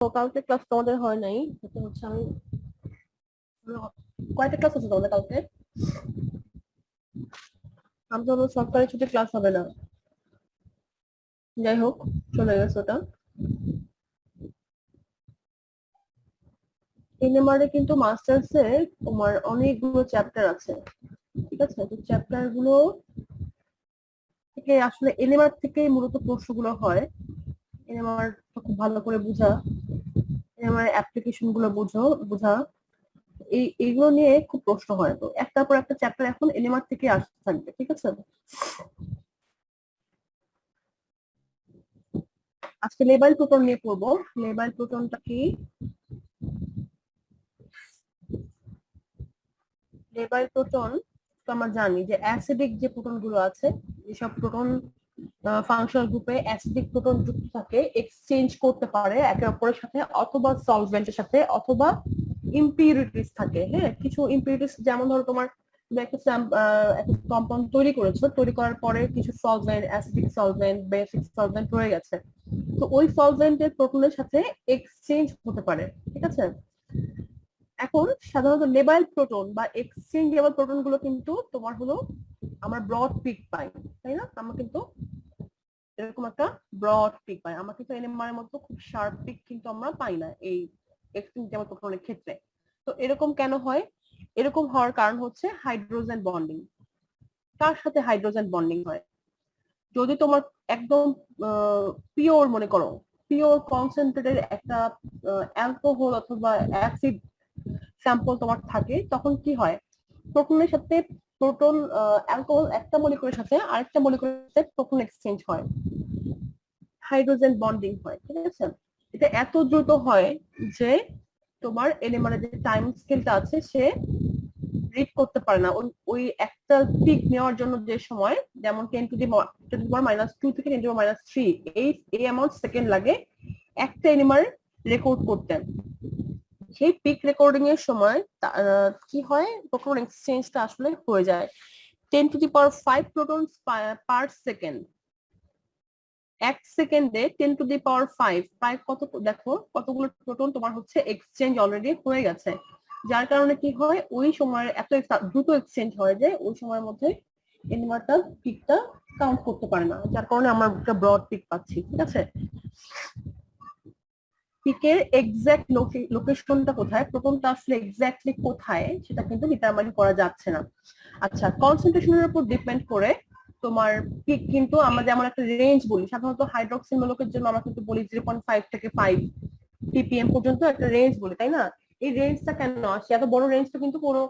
কালকে ক্লাস তোমাদের হয় নাই, সেটা হচ্ছে আমি কয়টা ক্লাস আছে তোমাদের কালকে? আমি তো সরকারি ছুটি ক্লাস হবে না, যাই হোক চলে গেছে ওটা। এনএমআর এ কিন্তু মাস্টার্স এ তোমার অনেকগুলো চ্যাপ্টার আছে, ঠিক আছে? তো চ্যাপ্টার গুলো থেকে আসলে এনএমআর থেকেই মূলত প্রশ্নগুলো হয়। এনএমআর খুব ভালো করে বুঝা, এনএমআর অ্যাপ্লিকেশন গুলো বুঝা, এইগুলো নিয়ে খুব প্রশ্ন হয়। তো একটার পর একটা চ্যাপ্টার এখন এনএমআর থেকে আসতে থাকবে, ঠিক আছে? আজকে লেবাইল প্রোটন নিয়ে পড়বো। লেবাইল প্রোটনটা কি? লেবাইল প্রোটন তো আমরা জানি যে অ্যাসিডিক যে প্রোটন গুলো আছে, যেসব প্রোটন ফাংশনাল গ্রুপে অ্যাসিডিক প্রোটন যুক্ত থাকে, এক্সচেঞ্জ করতে পারে একে অপরের সাথে, অথবা সলভেন্টের সাথে, অথবা ইম্পিউরিটিস থাকে। হ্যাঁ, কিছু ইম্পিউরিটিস, যেমন ধরো তোমার একটা কম্পাউন্ড তৈরি করেছো, তৈরি করার পরে কিছু solvent, acidic solvent, basic solvent রয়ে গেছে, তো ওই সলভেন্টের প্রোটনের সাথে এক্সচেঞ্জ হতে পারে, ঠিক আছে? এখন সাধারণত লেবাইল প্রোটন বা এক্সচেঞ্জেবল প্রোটন গুলো কিন্তু তোমার হলো আমরা ব্রড পিক পাই, তাই না? আমরা কিন্তু এরকম একটা ব্রড পিক পাই, আমরা কিন্তু এনএমআর এর মতো খুব শার্প পিক কিন্তু আমরা পাই না এই এক্সচেঞ্জেবল প্রোটনের ক্ষেত্রে। তো এরকম কেন হয়? এরকম হওয়ার কারণ হচ্ছে হাইড্রোজেন বন্ডিং। কার সাথে হাইড্রোজেন বন্ডিং হয়? যদি তোমার একদম পিওর, মনে করো পিওর কনসেন্ট্রেটেড একটা অ্যালকোহল অথবা অ্যাসিড স্যাম্পল তোমার থাকে, তখন কি হয়? প্রোটনের সাথে প্রোটন, অ্যালকোহল একটা মলিকুলের সাথে আরেকটা মলিকুলের সাথে প্রোটন এক্সচেঞ্জ হয়, হাইড্রোজেন বন্ডিং হয়, ঠিক আছে? এটা এত দ্রুত হয় যে তোমার এনএমআর এর যে টাইম স্কেলটা আছে সে রিড করতে পারে না। ওই ওই একটা পিক নেওয়ার জন্য যে সময়, যেমন 10⁻⁻2 থেকে 10⁻³ এই অ্যামাউন্ট সেকেন্ড লাগে একটা এনএমআর রেকর্ড করতে। সেই পিক রেকর্ডিং এর সময় কি হয়, প্রোটন এক্সচেঞ্জটা আসলে হয়ে যায় 10⁵ প্রোটন পার সেকেন্ড। এক সেকেন্ডে 10⁵ প্রায় কত দেখো, কতগুলো প্রোটন তোমার হচ্ছে এক্সচেঞ্জ অলরেডি হয়ে গেছে, যার কারণে কি হয়, ওই সময় এত দ্রুত এক্সচেঞ্জ হয় যে ওই সময়ের মধ্যে এনএমআরটা পিকটা কাউন্ট করতে পারে না, যার কারণে আমরা একটা ব্রড পিক পাচ্ছি, ঠিক আছে? পিকের এক্সাক্ট লোকেশনটা কোথায়, প্রোটনটা আসলে এক্স্যাক্টলি কোথায়, সেটা কিন্তু ডিটারমাইন করা যাচ্ছে না। আচ্ছা, কনসেন্ট্রেশনের উপর ডিপেন্ড করে তোমার পিক কিন্তু আমরা যেমন একটা রেঞ্জ বলি, সাধারণত হাইড্রোক্সিল মূলকের জন্য আমরা কিন্তু বলি 0.5 থেকে 5 ppm পর্যন্ত একটা রেঞ্জ বলি, তাই না? এই রেঞ্জটা কেন আসে? এত বড় রেঞ্জটা কিন্তু কোনো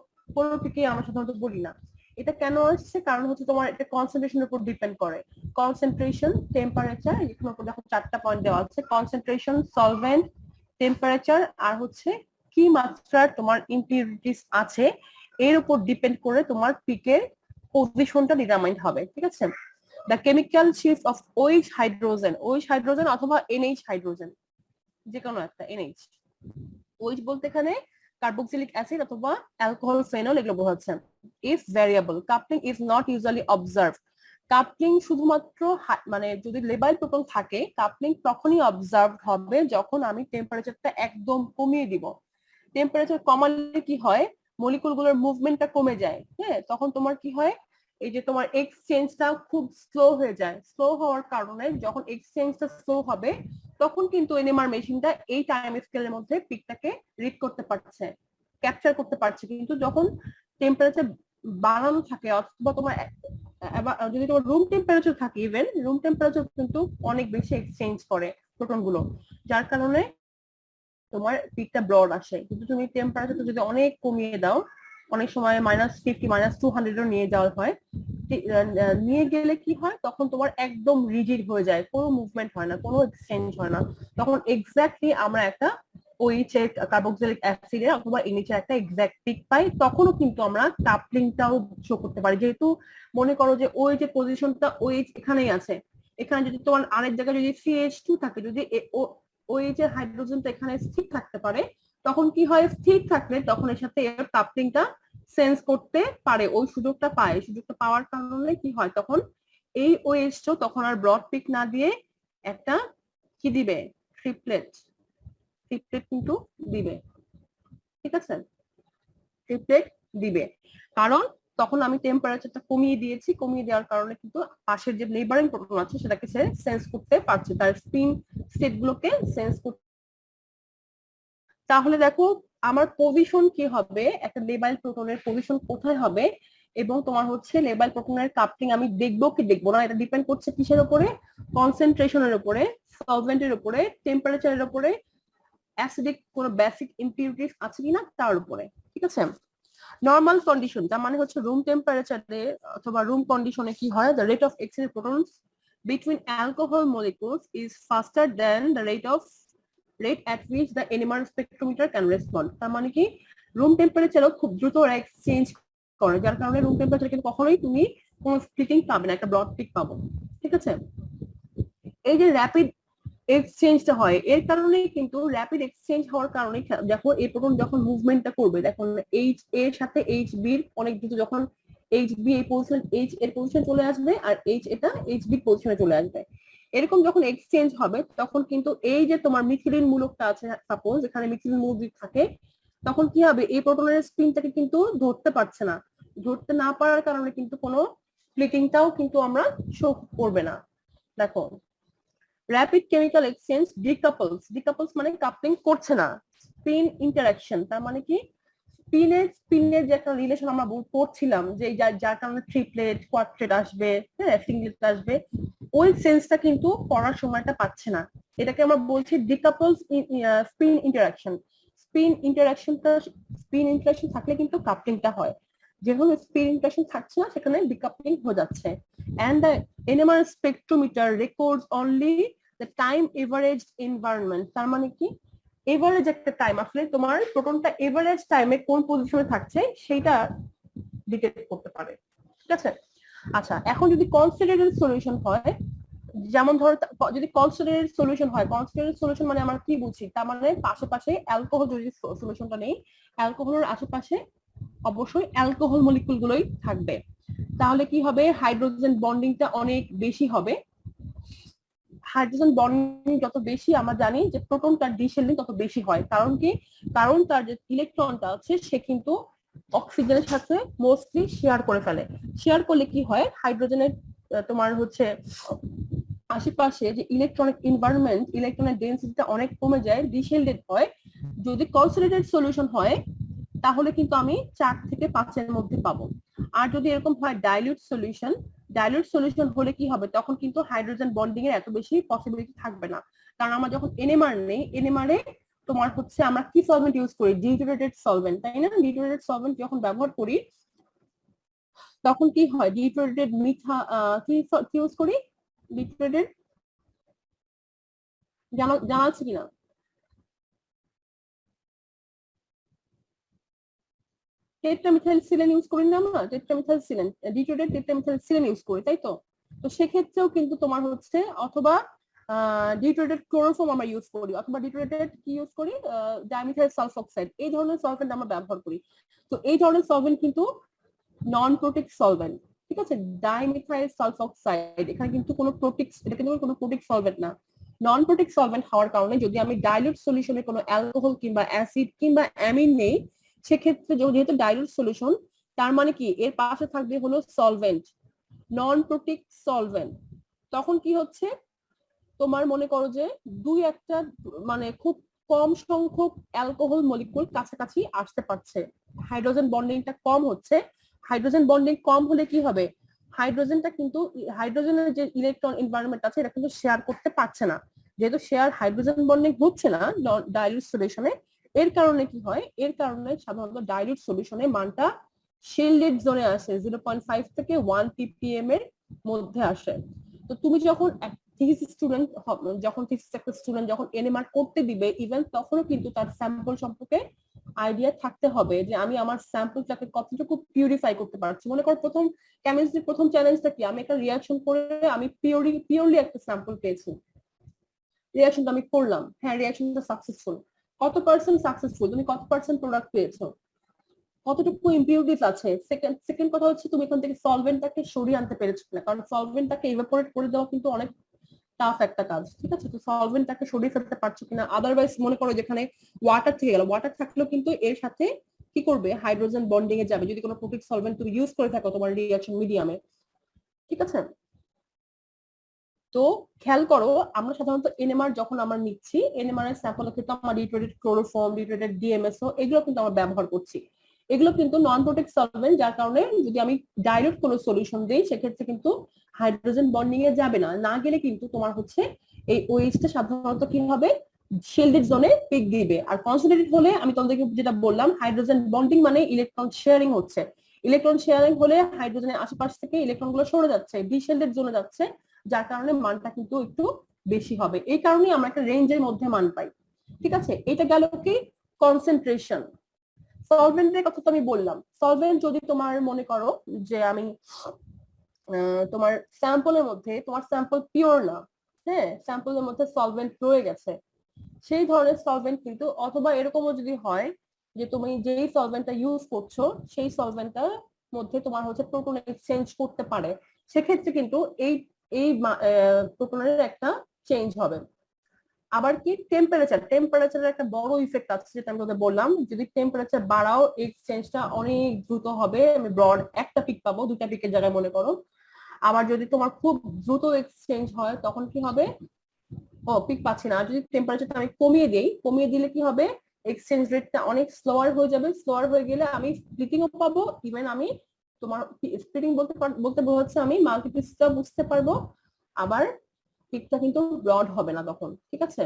পিকে আমরা সাধারণত বলি না। এটা কেন আসছে? কারণ হচ্ছে তোমার এটা কনসেন্ট্রেশনের উপর ডিপেন্ড করে। কনসেন্ট্রেশন, টেম্পারেচার, এখানে উপর দেখো 4টা পয়েন্ট দেওয়া আছে, কনসেন্ট্রেশন, সলভেন্ট, টেম্পারেচার, আর হচ্ছে কি মাত্রার তোমার ইম্পিউরিটিস আছে, এর উপর ডিপেন্ড করে তোমার পিকের পজিশনটা ডিটারমাইন্ড হবে, ঠিক আছে? The chemical shift of OH hydrogen অথবা এনএইচ হাইড্রোজেন, যে কোনো একটা এনএইচ। ওইচ বলতে এখানে কার্বক্সিলিক অ্যাসিড অথবা অ্যালকোহল, ফেনল, এগুলো বোঝাচ্ছে। If variable, coupling is not usually observe. Coupling শুধুমাত্র মানে যদি লেবাইল প্রোটন থাকে, কাপলিং তখনই অবজার্ভ হবে যখন আমি টেম্পারেচারটা একদম কমিয়ে দিব। টেম্পারেচার কমালে কি হয়, মলিকুল গুলোর মুভমেন্টটা কমে যায়। হ্যাঁ, তখন তোমার কি হয়, এই যে তোমার এক্সচেঞ্জটা খুব স্লো হয়ে যায়। স্লো হওয়ার কারণে যখন এক্সচেঞ্জটা স্লো হবে, তখন কিন্তু এনএমআর মেশিনটা এই টাইম স্কেলের মধ্যে পিকটাকে রিড করতে পারছে, ক্যাপচার করতে পারছে। কিন্তু যখন টেম্পারেচার বাড়ানো থাকে, অথবা তোমার যদি তোমার রুম টেম্পারেচার থাকে, ইভেন রুম টেম্পারেচার কিন্তু অনেক বেশি এক্সচেঞ্জ করে প্রোটন গুলো, যার কারণে তোমার পিকটা ব্রড আসে। কিন্তু তুমি টেম্পারেচারটা যদি অনেক কমিয়ে দাও, অনেক সময় -50, -200 নিয়ে যাওয়া হয়, নিয়ে গেলে কি হয়, তখন তোমার একদম রিজিড হয়ে যায়, কোনো মুভমেন্ট হয় না, কোনো এক্সচেঞ্জ হয় না। তখন এক্স্যাক্টলি আমরা একটা ওইচ এর কার্বক্সিলিক অ্যাসিডের অথবা এনএইচ এর একটা এক্সাক্ট পিক পাই। তখনও কিন্তু আমরা কাপলিংটাও শো করতে পারি, যেহেতু মনে করো যে ওই যে পজিশনটা ওইচ এখানেই আছে, এখানে যদি তোমার আরেক জায়গায় যদি CH2 থাকে, যদি ওই যে হাইড্রোজেনটা এখানে স্থির থাকতে পারে, তখন কি হয়, স্থির থাকলে তখন এর সাথে এর কাপলিংটা সেন্স করতে পারে, ওই সুযোগটা পায়। সুযোগটা পাওয়ার কারণে কি হয়, তখন এই OH তখন আর ব্রড পিক না দিয়ে একটা কি দিবে, ট্রিপলেট ট্রিপলেট কিন্তু দিবে, ঠিক আছে, ট্রিপলেট দিবে। কারণ তখন আমি টেম্পারেচারটা কমিয়ে দিয়েছি, কমিয়ে দেওয়ার কারণে কিন্তু পাশের যে নেইবারিং প্রোটন আছে সেটাকে সে সেন্স করতে পারছে, তার স্পিন স্টেট গুলোকে সেন্স করতে। তাহলে দেখো আমার পজিশন কি হবে, একটা লেবাইল প্রোটনের পজিশন কোথায় হবে, এবং তোমার হচ্ছে লেবাইল প্রোটনের কাপলিং আমি দেখবো কি দেখবো না, এটা ডিপেন্ড করছে কিসের উপরে, কনসেন্ট্রেশনের উপরে, সলভেন্টের উপরে, টেম্পারেচারের উপরে, অ্যাসিডিক কোন বেসিক ইম্পিউরিটিস আছে কিনা তার উপরে, ঠিক আছে। নর্মাল কন্ডিশন তার মানে হচ্ছে রুম টেম্পারেচারে অথবা রুম কন্ডিশনে কি হয়, the rate of exchange of protons between alcohol molecules is faster than the rate at which the NMR spectrometer can respond। তার মানে কি রুম টেম্পারেচারও খুব দ্রুত এক্সচেঞ্জ করে, যার কারণে রুম টেম্পারেচার কিন্তু কখনোই তুমি কোনো স্প্লিটিং পাবে না, একটা ব্রড পিক পাবো, ঠিক আছে। এই যে র্যাপিড এক্সচেঞ্জটা হয় এর কারণেই কিন্তু, র্যাপিড এক্সচেঞ্জ হওয়ার কারণে দেখো এই প্রোটন যখন মুভমেন্টটা করবে, দেখুন এইচ এর সাথে এইচ বি অনেক দ্রুত, যখন এইচ বি এই পজিশন, এইচ এর পজিশন চলে আসবে আর এইচ এটা এইচ বি পজিশনে চলে আসবে, এরকম যখন এক্সচেঞ্জ হবে তখন কিন্তু এই যে তোমার মিথিলিন মূলকটা আছে, সাপোজ এখানে মিথিলিন মূলক থাকে, তখন কি হবে এই প্রোটনের স্পিনটাকে কিন্তু ধরতে পারছে না, ধরতে না পারার কারণে কিন্তু কোনো স্প্লিটিংটাও কিন্তু আমরা শো করবে না। দেখো র্যাপিড কেমিক্যাল এক্সচেঞ্জ ডিকাপলস মানে কাপলিং করছে না, স্পিন ইন্টারাকশন তার মানে কি স্পিনের যে একটা রিলেশন আমরা পড়ছিলাম যে যার কারণে ট্রিপলেট কোয়াড্রেট আসবে, হ্যাঁ সিঙ্গলেট আসবে, ওই সেন্সটা কিন্তু পড়ার সময়টা পাচ্ছে না, এটাকে আমরা বলছি ডিকাপলস স্পিন ইন্টারাকশন। স্পিন ইন্টারাকশন থাকলে কিন্তু কাপলিংটা হয়, যেভাবে স্পিন ইন্টারাকশন থাকছে না সেখানে ডিকাপলিং হয়ে যাচ্ছে। and the NMR spectrometer records only the time averaged environment। তার মানে কি এভারেজ একটা টাইম, আসলে তোমার প্রোটনটা এভারেজ টাইমে কোন পজিশনে থাকছে সেটা ডিটেক্ট করতে পারে, ঠিক আছে। আচ্ছা এখন যদি কনসেন্ট্রেটেড সলিউশন হয়, যেমন ধরো যদি কনসেন্ট্রেটেড সলিউশন হয়, কনসেন্ট্রেটেড সলিউশন মানে আমরা কি বুঝি, তার মানে আশেপাশে অ্যালকোহল, যদি সলিউশনটা নেই অ্যালকোহলের আশেপাশে অবশ্যই অ্যালকোহল মলিকুল গুলোই থাকবে, তাহলে কি হবে হাইড্রোজেন বন্ডিংটা অনেক বেশি হবে। হাইড্রোজেন বন্ডিং যত বেশি আমরা জানি যে প্রোটনটার ডিশেল্ডিং তত বেশি হয়, কারণ কি, কারণ তার যে ইলেকট্রনটা আছে সে কিন্তু অক্সিজেনের সাথে মোস্টলি শেয়ার করে ফেলে, শেয়ার করলে কি হয় হাইড্রোজেনের তোমার হচ্ছে আশেপাশে যে ইলেকট্রনিক এনভায়রনমেন্ট, ইলেকট্রনের ডেনসিটিটা অনেক কমে যায়, ডিশেল্ডেড হয়। যদি কনসেন্ট্রেটেড সলিউশন হয় তাহলে কিন্তু আমি 4 থেকে 5 এর মধ্যে পাবো। আর যদি এরকম হয় ডাইলিউট সলিউশন হলে কি হবে, তখন কিন্তু হাইড্রোজেন বন্ডিং এর এত বেশি পসিবিলিটি থাকবে না, কারণ আমরা যখন এনএমআর নেই, এনএমআর এ তোমার হচ্ছে আমরা কি সলভেন্ট ইউজ করি, ডিটোনেটেড সলভেন্ট, তাই না। ডিটোনেটেড সলভেন্ট যখন ব্যবহার করি তখন কি হয়, ডিটোনেটেড মিথা কি ইউজ করি, ডিটোনেটেড জানা আছে কিনা, টেট্রামিথাইলসিলেন ইউজ করি না আমরা, টেট্রামিথাইলসিলেন ডিটোনেটেড টেট্রামিথাইলসিলেন ইউজ করি, তাই তো। তো সেক্ষেত্রেও কিন্তু তোমার হচ্ছে অথবা ডিটোনেটেড ক্লোরোফর্ম আমরা ইউজ করি, অথবা ডিটোনেটেড কি ইউজ করি, ডাইমিথাইল সালফোক্সাইড, এই ধরনের সলভেন্ট আমরা ব্যবহার করি। তো এই ধরনের সলভেন্ট কিন্তু নন প্রোটিক সলভেন্ট, ঠিক আছে। ডাইমিথাইল সালফোক্সাইড এখানে কিন্তু কোনো প্রোটিক, এটা কিন্তু কোনো প্রোটিক সলভেন্ট না, নন প্রোটিক সলভেন্ট হওয়ার কারণে যদি আমি ডাইলিউট সলিউশনে কোনো অ্যালকোহল কিংবা অ্যাসিড কিংবা অ্যামিন নেই, সেক্ষেত্রে যেহেতু ডাইলিউট সলিউশন, তার মানে কি এর পাশে থাকবে হলো সলভেন্ট, নন প্রোটিক সলভেন্ট, তখন কি হচ্ছে তোমার মনে করো যে দুই একটা মানে খুব কম সংখ্যক অ্যালকোহল মলিকুল কাছাকাছি আসতে পারছে, হাইড্রোজেন বন্ডিংটা কম হচ্ছে। হাইড্রোজেন বন্ডিং কম হলে কি হবে, হাইড্রোজেনটা কিন্তু হাইড্রোজেনের যে ইলেকট্রন এনভায়রনমেন্ট আছে এটা কিন্তু শেয়ার করতে পারছে না, যেহেতু শেয়ার হাইড্রোজেন বন্ডিং হচ্ছে না ডাইলিউট সলিউশনে, এর কারণে কি হয়, এর কারণে সাধারণত ডাইলিউট সলিউশনে মানটা শিল্ডেড জোনে আসে, 0.5 থেকে 1 ppm এর মধ্যে আসে। তো তুমি যখন থিসিস স্টুডেন্ট, যখন থিসিস একটা স্টুডেন্ট যখন এনএমআর করতে দিবে, ইভেন তখনও কিন্তু তার স্যাম্পল সম্পর্কে আইডিয়া থাকতে হবে যে আমি আমার স্যাম্পলটাকে কতটুকু পিউরিফাই করতে পারছি। মনে করো প্রথম কেমিস্ট্রির প্রথম চ্যালেঞ্জটা কি, আমি একটা রিয়াকশন করে আমি পিওরলি একটা স্যাম্পল পেয়েছি, রিয়াকশনটা আমি করলাম, হ্যাঁ রিয়াকশনটা সাকসেসফুল, কত পার্সেন্ট সাকসেসফুল, তুমি কত পার্সেন্ট প্রোডাক্ট পেয়েছো, কতটুকু ইম্পিউরিটিস আছে। সেকেন্ড কথা হচ্ছে তুমি এখান থেকে সলভেন্টটাকে সরিয়ে আনতে পেরেছো না, কারণ সলভেন্টটাকে ইভাপোরেট করে দেওয়া কিন্তু অনেক টাফ একটা কাজ, ঠিক আছে? তো সলভেন্টটাকে সরিয়ে ফেলতে পারছো কিনা, আদারওয়াইজ মনে করো যেখানে ওয়াটার থেকে গেল, ওয়াটার থাকলেও কিন্তু এর সাথে কি করবে, হাইড্রোজেন বন্ডিং এ যাবে যদি কোনো প্রোটিক সলভেন্ট তুমি ইউজ করে থাকো তোমার রিঅ্যাকশন মিডিয়ামে, ঠিক আছে? তো খেয়াল করো আমরা সাধারণত এনএমআর যখন আমরা নিচ্ছি, এনএমআর এর স্যাম্পলের ক্ষেত্রে আমরা ডিট্রেটেড ক্লোরোফর্ম, ডিট্রেটেড ডিএমএসও এগুলো কিন্তু আমরা ব্যবহার করছি। এগুলো কিন্তু নন প্রোটেক্ট সলভেন্ট, যার কারণে যদি আমি ডাইরেক্ট কোনো সলিউশন দিই সেক্ষেত্রে কিন্তু হাইড্রোজেন বন্ডিং এ যাবে না, না গেলে কিন্তু তোমার হচ্ছে এই ওএইচটা সাধারণত কি হবে, শিল্ডেড জোনে পিক দিবে। আর কনসেন্ট্রেটেড হলে আমি তোমাদেরকে যেটা বললাম, হাইড্রোজেন বন্ডিং মানে ইলেকট্রন শেয়ারিং হচ্ছে, ইলেকট্রন শেয়ারিং হলে হাইড্রোজেনের আশেপাশ থেকে ইলেকট্রন গুলো সরে যাচ্ছে, ডিশেল্ডেড জোনে যাচ্ছে, যার কারণে মানটা কিন্তু একটু বেশি হবে। এই কারণেই আমরা একটা রেঞ্জের মধ্যে মান পাই, ঠিক আছে? এটা গেল কি কনসেন্ট্রেশন। সলভেন্টের কথা তো আমি বললাম, সলভেন্ট যদি তোমার মনে করো যে আমি তোমার স্যাম্পলের মধ্যে, তোমার স্যাম্পল পিওর না, হ্যাঁ, স্যাম্পলের মধ্যে সলভেন্ট রয়ে গেছে, সেই ধরনের সলভেন্ট কিন্তু, অথবা এরকমও যদি হয় যে তুমি যেই সলভেন্টটা ইউজ করছো সেই সলভেন্টটার মধ্যে তোমার হচ্ছে প্রোটন এক্সচেঞ্জ করতে পারে, সেক্ষেত্রে কিন্তু এই এই প্রোটনের একটা চেঞ্জ হবে। আবার কি টেম্পারেচারের একটা বড় ইফেক্ট আছে, যেটা আমি তোদের বললাম, যদি টেম্পারেচার বাড়াও এক্সচেঞ্জটা অনেক দ্রুত হবে, আমি ব্রড একটা পিক পাবো দুটা পিকের জায়গায় মনে করো। আবার যদি তোমার খুব দ্রুত এক্সচেঞ্জ হয় তখন কি হবে, ও পিক পাচ্ছি না। আর যদি টেম্পারেচারটা আমি কমিয়ে দেই, কমিয়ে দিলে কি হবে, এক্সচেঞ্জ রেটটা অনেক স্লোয়ার হয়ে যাবে, স্লোয়ার হয়ে গেলে আমি স্প্লিটিংও পাবো, ইভেন আমি তোমার স্প্লিটিং বলতে বোঝাচ্ছে আমি মাল্টিপ্লিসিটিটা বুঝতে পারবো, আবার পিকটা কিন্তু ব্রড হবে না তখন, ঠিক আছে?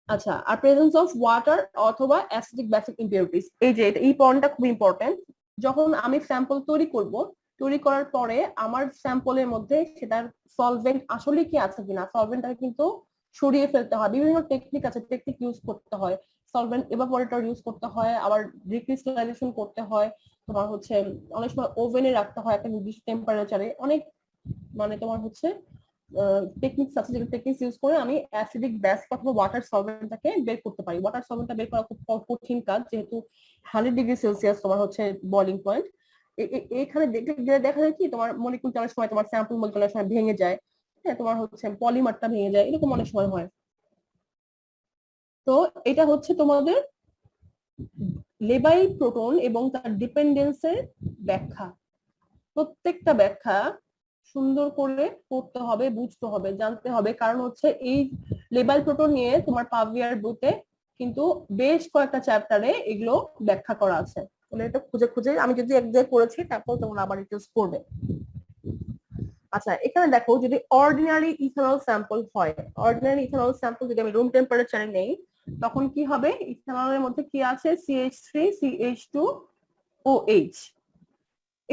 আচ্ছা, আর প্রেজেন্স অফ ওয়াটার অথবা অ্যাসিডিক বেসিক ইম্পিউরিটিস, এই যে এই পয়েন্টটা খুব ইম্পর্টেন্ট। যখন আমি স্যাম্পল তৈরি করব, তৈরি করার পরে আমার স্যাম্পলের মধ্যে সেটার সলভেন্ট আসলে কি আছে কিনা, সলভেন্টটাকে কিন্তু সরিয়ে ফেলতে হয়, বিভিন্ন টেকনিক আছে, টেকনিক ইউজ করতে হয়, সলভেন্ট এভাপোরেটর ইউজ করতে হয়, আবার ডিক্রিস্টালাইজেশন করতে হয়, তোমার হচ্ছে অনেক সময় ওভেনে রাখতে হয় একটা নির্দিষ্ট টেম্পারেচারে, অনেক মানে তোমার হচ্ছে টেকনিক্স আছে, যেগুলো টেকনিক্স ইউজ করে আমি অ্যাসিডিক বেস অথবা ওয়াটার সলভেন্টটাকে বের করতে পারি। ওয়াটার সলভেন্টটা বের করা খুব কঠিন কাজ, যেহেতু 100°C তোমার হচ্ছে বয়লিং পয়েন্ট। এখানে দেখা যায় কি তোমার মলিকুলটা অনেক সময়, তোমার স্যাম্পল মলিকুল অনেক সময় ভেঙে যায়, হ্যাঁ, তোমার হচ্ছে পলিমারটা ভেঙে যায়, এরকম অনেক সময় হয়। তো এটা হচ্ছে তোমাদের লেবাইল প্রোটন এবং তার ডিপেন্ডেন্সের ব্যাখ্যা, প্রত্যেকটা ব্যাখ্যা সুন্দর করে পড়তে হবে, বুঝতে হবে, জানতে হবে, কারণ হচ্ছে এই লেবাইল প্রোটন নিয়ে তোমার পাভিয়ার বইতে কিন্তু বেশ কয়েকটা চ্যাপ্টারে এগুলো ব্যাখ্যা করা আছে, তাহলে এটা খুঁজে খুঁজে আমি যদি এক জায়গায় করেছি তারপর তোমরা আবার ইউজ করবে। আচ্ছা, এখানে দেখো যদি অর্ডিনারি ইথানল স্যাম্পল হয়, অর্ডিনারি ইথানল স্যাম্পল যদি আমি রুম টেম্পারেচারে নেই, তখন কি হবে, ইথানলের মধ্যে কি আছে, CH3 CH2OH,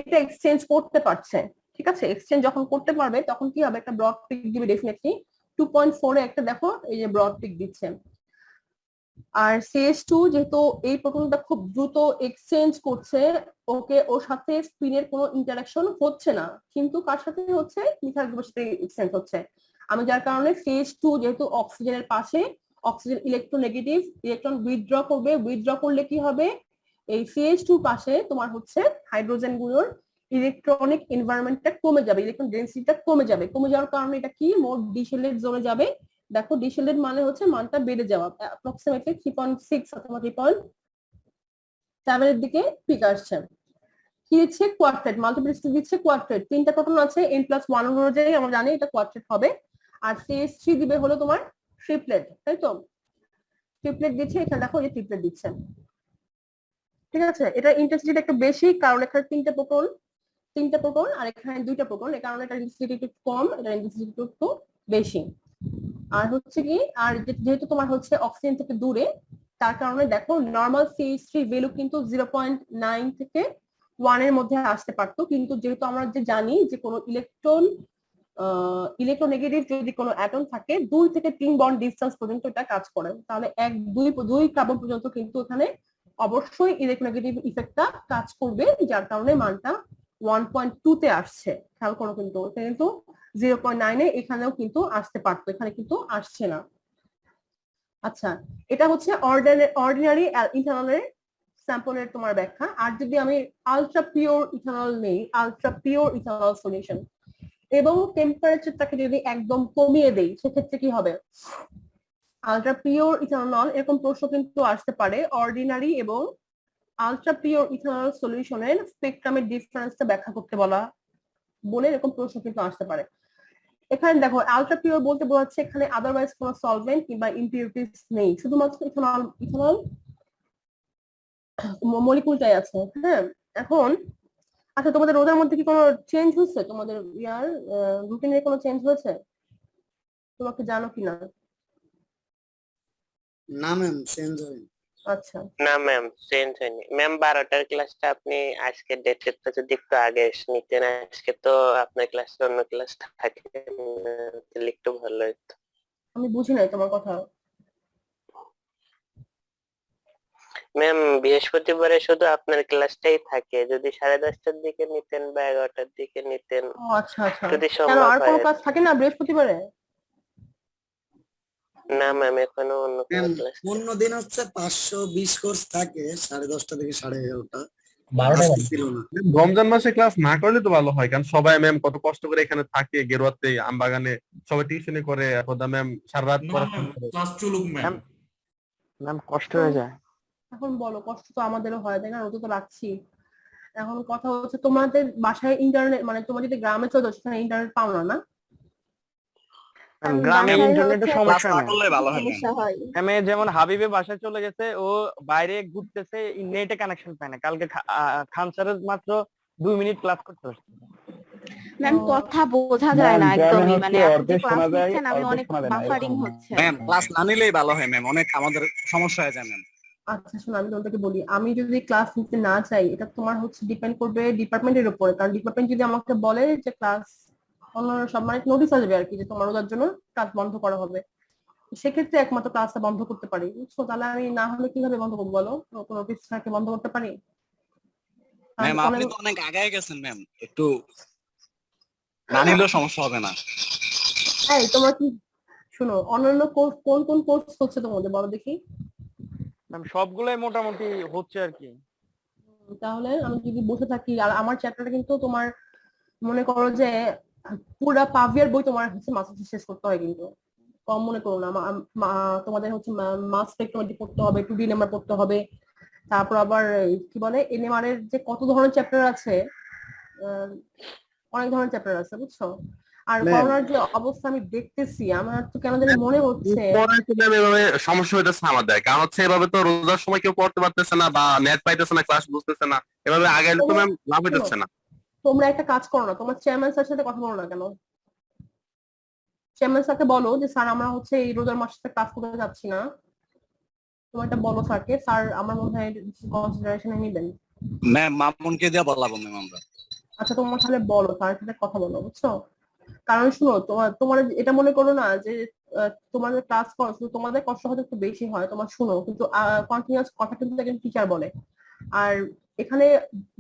এটা এক্সচেঞ্জ করতে পারছে, ঠিক আছে? এক্সচেঞ্জ যখন করতে পারবে তখন কি হবে, একটা ব্রড পিক দিবে ডেফিনেটলি, 2.4 এ একটা দেখো এই যে ব্রড পিক দিচ্ছে। আর CH2 যেহেতু এই প্রোটনটা খুব দ্রুত এক্সচেঞ্জ করছে, ওকে ওর সাথে স্পিনের কোনো ইন্টারাকশন হচ্ছে না, কিন্তু কার সাথে হচ্ছে, মিথাইল গ্রুপের সাথে এক্সচেঞ্জ হচ্ছে। আমি যার কারণে CH2 যেহেতু অক্সিজেনের পাশে, অক্সিজেন ইলেকট্রোনেগেটিভ, ইলেকট্রন উইথড্র করবে, উইথড্র করলে কি হবে, এই CH2 পাশে তোমার হচ্ছে হাইড্রোজেন গুলোর ইলেকট্রনিক এনভায়রনমেন্টটা কমে যাবে, ইলেকট্রন ডেনসিটিটা কমে যাবে, কমে যাওয়ার কারণে এটা কি, মোর ডিশেলেড জোনে যাবে। দেখো ডিশেলেড মানে হচ্ছে মানটা বেড়ে যাওয়া, অ্যাপ্রক্সিমেটলি 3.6 অথবা 3.7 এর দিকে পিক আসছে। কি দিচ্ছে, কোয়ার্টেট, মাল্টিপ্লিসিটি দিচ্ছে কোয়ার্টেট, তিনটা প্রোটন আছে, n+1 অনুযায়ী আমরা জানি এটা কোয়ার্টেট হবে। আর CH3 দিবে হলো তোমার ট্রিপলেট, তাই তো? ট্রিপলেট দিচ্ছে, এখানে দেখো এই ট্রিপলেট দিচ্ছে, ঠিক আছে? এটা ইন্টেন্সিটি একটু বেশি, কারণ এখানে তিনটা প্রোটন আর এখানে দুইটা প্রোটন, এই কারণে এটা ইন্টেন্সিটি একটু কম, এটা ইন্টেন্সিটি একটু বেশি। আর হচ্ছে কি, আর যেহেতু তোমার হচ্ছে অক্সিজেন থেকে দূরে, তার কারণে দেখো নর্মাল CH3 ভ্যালু কিন্তু 0.9 থেকে 1 এর মধ্যে আসতে পারতো, কিন্তু যেহেতু আমরা যে জানি যে কোনো ইলেকট্রোনেগেটিভ যদি কোনো অ্যাটম থাকে 2 থেকে 3 বন্ড ডিসটেন্স পর্যন্ত এটা কাজ করে, তাহলে 2 কার্বন পর্যন্ত কিন্তু এখানে অবশ্যই ইলেকট্রোনেগেটিভ ইফেক্টটা কাজ করবে, যার কারণে মানটা 1.2 তে আসছে। খেয়াল করো, কিন্তু এটা কিন্তু 0.9 এ এখানেও কিন্তু আসতে পারতো, এখানে কিন্তু আসছে না। আচ্ছা, এটা হচ্ছে অর্ডিনারি ইথানলের স্যাম্পলের তোমার ব্যাখ্যা। আর যদি আমি আলট্রা পিওর ইথানল নেই, আলট্রা পিওর ইথানল সলিউশন, এবং টেম্পারেচারটাকে যদি একদম কমিয়ে দেই সেক্ষেত্রে কি হবে? আলট্রা পিওর ইথানল এরকম প্রশ্ন কিন্তু আসতে পারে। অর্ডিনারি এবং আলট্রা পিওর ইথানল সলিউশনের স্পেকট্রামের ডিফারেন্সটা ব্যাখ্যা করতে বলে এরকম প্রশ্ন কিন্তু আসতে পারে। এখানে দেখো আলট্রা পিওর বলতে বোঝাচ্ছে এখানে আদারওয়াইজ কোনো সলভেন্ট কিংবা ইম্পিউরিটিস নেই, শুধুমাত্র ইথানল মলিকুলটাই আছে। হ্যাঁ, এখন আচ্ছা তোমাদের রোজার মধ্যে কি কোনো চেঞ্জ হচ্ছে? তোমাদের রুটিনের কোনো চেঞ্জ হয়েছে? তোমাকে জানো কিনা? না ম্যাম, চেঞ্জ হয়নি। আচ্ছা, না ম্যাম, চেঞ্জ হয়নি ম্যাম। 12টার ক্লাসটা আপনি আজকে ডেটেরটা যদি একটু আগে নিতেন, আজকে তো আপনার ক্লাসে অন্য ক্লাস থাকে, তাহলে একটু ভালো হতো। আমি বুঝি নাই তোমার কথা। ম্যাম বৃহস্পতিবারে শুধু আপনার ক্লাসটাই থাকে, যদি 10:30টার দিকে নিতেন বা 11টার দিকে নিতেন ও আচ্ছা আচ্ছা, যদি কেন সম্ভব আর কোনো হয়। ক্লাস থাকে না বৃহস্পতিবারে? না ম্যাম, এখনো অন্য কোনো ম্যাম ক্লাস অন্য দিন হচ্ছে 520 কোর্স থাকে 10:30 থেকে 11:30। 12টা আজকে ছিল না। রমজান মাসে ক্লাস না করলে তো ভালো হয়, কারণ সবাই ম্যাম কত কষ্ট করে এখানে থাকে, গেরুয়াতে আমবাগানে সবাই টিউশনি করে, খোদা ম্যাম সারা রাত পড়াশোনা করে। ক্লাস চলুক ম্যাম। ম্যাম কষ্ট হয়ে যায়। এখন বলো, কষ্ট তো আমাদেরও হয় তাই না, রোজা তো রাখছি। এখন কথা হচ্ছে তোমাদের বাসায় ইন্টারনেট, মানে তোমরা যদি গ্রামে চলো সেখানে ইন্টারনেট পাও না না? গ্রামে বাসায় ইন্টারনেটের হচ্ছে সমস্যা ক্লাস না নেই। করলে ভালো হয় ম্যাম। সমস্যা হয়। আমি যেমন হাবিবে বাসায় চলে গেছে, ও বাইরে ঘুরতেছে, নেটে কানেকশন পায় না। কালকে খান স্যারের মাত্র 2 মিনিট ক্লাস করতে পারছে। ম্যাম ও, কথা বোঝা যায় না ম্যাম, গ্রামে একদমই, হচ্ছে মানে আপনি যে অর্ধেক ক্লাস শোনা যায়, নিচ্ছেন আমি অর্ধেক অনেক শোনা যায় না, বাফারিং এরকম। হচ্ছে। ম্যাম ক্লাস না নিলেই ভালো হয় ম্যাম, অনেক আমাদের সমস্যা হয়ে যায় ম্যাম। আচ্ছা শোনো, আমি তোমাদেরকে বলি, আমি যদি ক্লাস নিতে না চাই এটা তোমার হচ্ছে ডিপেন্ড করবে ডিপার্টমেন্টের উপরে। কারণ ডিপার্টমেন্ট যদি আমাকে বলে যে ক্লাস অন্য সব মানে নোটিশ আসবে আর কি, যে তোমার ওটার জন্য ক্লাস বন্ধ করা হবে, সেক্ষেত্রে একমাত্র ক্লাসটা বন্ধ করতে পারি, বুঝছো? তাহলে আমি না হলে কিভাবে বন্ধ করবো বলো? কোনো নোটিশ ছাড়া কি বন্ধ করতে পারি? ম্যাম আপনি তো অনেক আগায় গেছেন ম্যাম, একটু না নিলেও সমস্যা হবে না। এই তোমরা কি শোনো, অন্যান্য কোর্স কোন কোন কোর্স হচ্ছে তোমাদের বলো দেখি। ম্যাম সবগুলাই মোটামুটি হচ্ছে আর কি। তাহলে আমি যদি বসে থাকি, আর আমার চ্যাপ্টারটা কিন্তু তোমার মনে করো যে পুরা পাভিয়ার বই তোমার হচ্ছে মাস্টার্স শেষ করতে হয়, কিন্তু কম মনে করো না। তোমাদের হচ্ছে মাস স্পেকট্রোমেট্রি পড়তে হবে, 2D নাম্বার পড়তে হবে, তারপর আবার কি বলে এনএমআর এর যে কত ধরনের চ্যাপ্টার আছে, আহ, অনেক ধরনের চ্যাপ্টার আছে, বুঝছো? আর Ma'am. করোনার যে অবস্থা আমি দেখতেছি, আমার তো কেন জানি মনে হচ্ছে পরে তো ম্যাম এভাবে সমস্যা হইতেছে আমাদের, কারণ হচ্ছে এভাবে তো রোজার সময় কেউ পড়তে পারতেছে না বা নেট পাইতেছে না, ক্লাস বুঝতেছে না, এভাবে আগে তো ম্যাম লাভ হইতেছে না। তোমরা একটা কাজ করো না, তোমার চেয়ারম্যান স্যার সাথে কথা বলো না কেন? চেয়ারম্যান স্যারকে বলো যে স্যার আমরা হচ্ছে এই রোজার মাসে ক্লাস করতে যাচ্ছি না, তোমার একটা বলো স্যারকে, স্যার আমার মনে হয় কনসিডারেশনে নিবেন। ম্যাম মামুনকে দিয়ে বলাবো ম্যাম আমরা। আচ্ছা তোমার তাহলে বলো, স্যারের সাথে কথা বলো, বুঝছো? কারণ শুনো, তোমার এটা মনে করো না যে তোমাদের ক্লাস করো, শুধু তোমাদের কষ্ট হয়তো একটু বেশি হয়, তোমার শুনো কিন্তু কন্টিনিউয়াস কথা কিন্তু একজন টিচার বলে। আর এখানে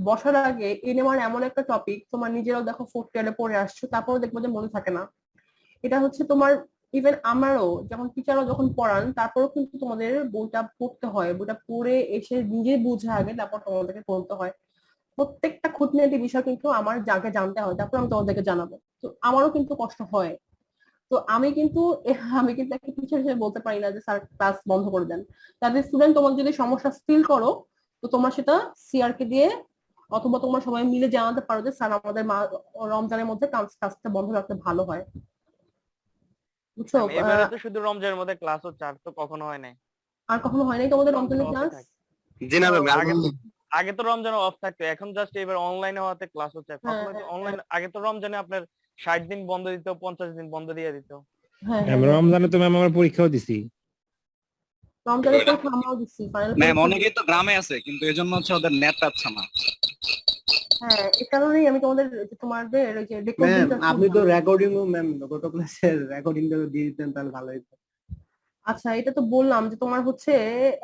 বসার আগে এনএমআর এমন একটা টপিক, তোমার নিজেরাও দেখো 4th ইয়ারে পড়ে আসছো, তারপরে দেখবো যে মনে থাকে না। এটা হচ্ছে তোমার, ইভেন আমারও যখন টিচারও যখন পড়ান তারপরেও কিন্তু তোমাদের বইটা পড়তে হয়, বইটা পড়ে এসে নিজে বুঝে আগে তারপর তোমাদেরকে পড়তে হয়। প্রত্যেকটা খুঁটিনাটি বিষয় কিন্তু আমার যাকে জানতে হয়, তারপর আমি তোমাদেরকে জানাবো। তো আমারও কিন্তু কষ্ট হয়। তো আমি কিন্তু একটা টিচার হিসেবে বলতে পারি না যে স্যার ক্লাস বন্ধ করে দেন। তাদের স্টুডেন্ট তোমার যদি সমস্যা ফিল করো, তো তোমরা সেটা সিআর কে দিয়ে অথবা তোমরা সবাই মিলে জানাতে পারো যে স্যার আমাদের রমজানের মধ্যে ক্লাসটা বন্ধ রাখতে ভালো হয়, বুঝছো? এবারে তো শুধু রমজানের মধ্যে ক্লাস হচ্ছে, আর তো কখনো হয় নাই। আর কখনো হয় নাই তোমাদের রমজানের ক্লাস? জি না ম্যাম, আগে তো রমজানে অফ থাকতো, এখন জাস্ট এবার অনলাইনে হওয়াতে ক্লাস হচ্ছে। অনলাইন আগে তো রমজানে আপনার 60 দিন বন্ধ দিত, 50 দিন বন্ধ দিয়ে দিত। হ্যাঁ রমজানে তো ম্যাম আমার পরীক্ষাও দিছি। রমজানের পরীক্ষা আমরাও দিচ্ছি, ফাইনাল ম্যাম অনেকেই তো গ্রামে আছে, কিন্তু এজন্য হচ্ছে ওদের নেট পাচ্ছে না। হ্যাঁ, এই কারণেই আমি তোমাদের ওই যে ম্যাম রেকর্ডিংটা, আপনি তো রেকর্ডিংও ম্যাম গত ক্লাসের রেকর্ডিংটা দিয়ে দিতেন তাহলে ভালো হতো। আচ্ছা এটা তো বললাম যে তোমার হচ্ছে